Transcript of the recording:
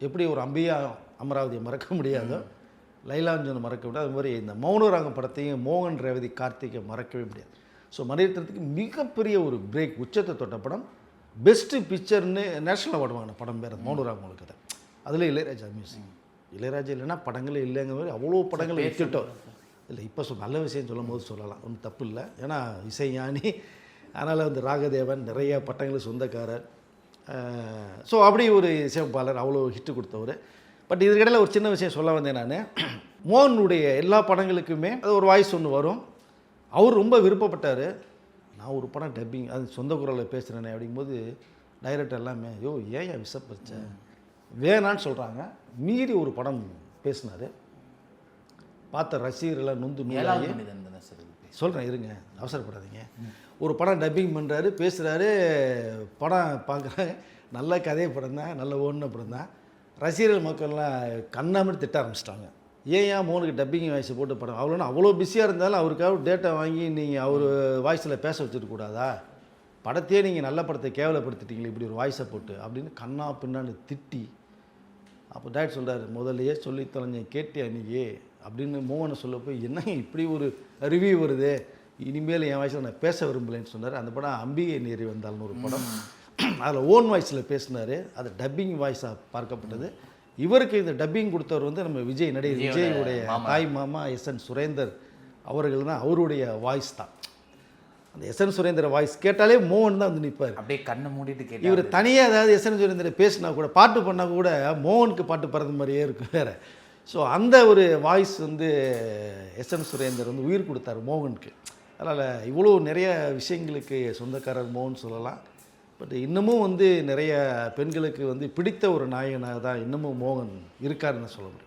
எப்படி ஒரு அம்பியா அமராவதியை மறக்க முடியாதோ, லைலாஞ்சனை மறக்க முடியாது, அது மாதிரி இந்த மௌனராகம் படத்தையும் மோகன் ரேவதி கார்த்திகை மறக்கவே முடியாது. ஸோ மணிரத்னத்துக்கு மிகப்பெரிய ஒரு பிரேக், உச்சத்தை தொட்ட படம். பெஸ்ட்டு பிக்சர்னு நேஷனல் அவார்டு வாங்கின படம் பேர் மௌனராகம் உங்களுக்கு தான். அதில் இளையராஜா மியூசிக். இளையராஜா இல்லைன்னா படங்களே இல்லைங்கிற மாதிரி அவ்வளோ படங்கள் வச்சுட்டோம். இல்லை இப்போ நல்ல விஷயம் சொல்லும் போது சொல்லலாம், ஒன்றும் தப்பு இல்லை. ஏன்னா இசைஞானி, அதனால் வந்து ராகதேவன் நிறைய பட்டங்களுக்கு சொந்தக்காரர். ஸோ அப்படி ஒரு இசையமைப்பாளர், அவ்வளோ ஹிட்டு கொடுத்தவர். பட் இதுக்கிடையில் ஒரு சின்ன விஷயம் சொல்ல வந்தேன் நான். மோகனுடைய எல்லா படங்களுக்குமே அது ஒரு வாய்ஸ் ஒன்று வரும். அவர் ரொம்ப விருப்பப்பட்டார், நான் ஒரு படம் டப்பிங் அது சொந்த குரலில் பேசுகிறேனே அப்படிங்கும்போது டைரக்டர் எல்லாமே யோ ஏன் விசப்பச்ச வேணான்னு சொல்கிறாங்க. மீறி ஒரு படம் பேசினார். பார்த்த ரசிகர்களெலாம் நொந்து நூலாகி சொல்கிறேன், இருங்க அவசரப்படாதீங்க. ஒரு படம் டப்பிங் பண்ணுறாரு, பேசுகிறாரு, படம் பார்க்குறாங்க, நல்ல கதை படம் தான், நல்ல ஓடின படம் தான். ரசிகர்கள் மக்கள்லாம் கண்ணாமட்டு திட்ட ஆரம்பிச்சிட்டாங்க. ஏன் மோனுக்கு டப்பிங் வாய்ஸ் போட்டு படம் அவ்வளோ பிஸியாக இருந்தாலும் அவருக்காக டேட்டா வாங்கி நீங்கள் அவர் வாய்ஸில் பேச வச்சுருக்கூடாதா, படத்தையே நீங்கள் நல்ல படத்தை கேவலப்படுத்திட்டீங்களே இப்படி ஒரு வாய்ஸை போட்டு அப்படின்னு கண்ணா பின்னான்னு திட்டி. அப்போ டேரக்டர் சொல்கிறார், முதல்லையே சொல்லி தொலைஞ்சேன் கேட்டியா நீயே அப்படின்னு மோகனை சொல்ல போய் என்னங்க இப்படி ஒரு ரிவ்யூ வருது, இனிமேல் என் வாய்ஸில் நான் பேச விரும்பலைன்னு சொன்னார். அந்த படம் அம்பிகை நேரி வந்தால்னு ஒரு படம், அதில் ஓன் வாய்ஸில் பேசினார். அது டப்பிங் வாய்ஸாக பார்க்கப்பட்டது. இவருக்கு இந்த டப்பிங் கொடுத்தவர் வந்து நம்ம நடிகர் விஜயுடைய தாய் மாமா எஸ்என் சுரேந்தர் அவர்கள் தான். அவருடைய வாய்ஸ் தான் அந்த எஸ்என் சுரேந்தர் வாய்ஸ் கேட்டாலே மோகன் தான் வந்து நிற்பார், அப்படியே கண்ணை மூடிட்டு கேட்டு. இவர் தனியாக ஏதாவது எஸ்என் சுரேந்தரை பேசினா கூட, பாட்டு பண்ணால் கூட மோகனுக்கு பாட்டு பறந்த மாதிரியே இருக்கும் வேறு. ஸோ அந்த ஒரு வாய்ஸ் வந்து எஸ்என் சுரேந்தர் வந்து உயிர் கொடுத்தார் மோகனுக்கு. அதனால் இவ்வளோ நிறைய விஷயங்களுக்கு சொந்தக்காரர் மோகன் சொல்லலாம். பட் இன்னமும் வந்து நிறைய பெண்களுக்கு வந்து பிடித்த ஒரு நாயகனாக தான் இன்னமும் மோகன் இருக்காருன்னு சொல்ல முடியும்.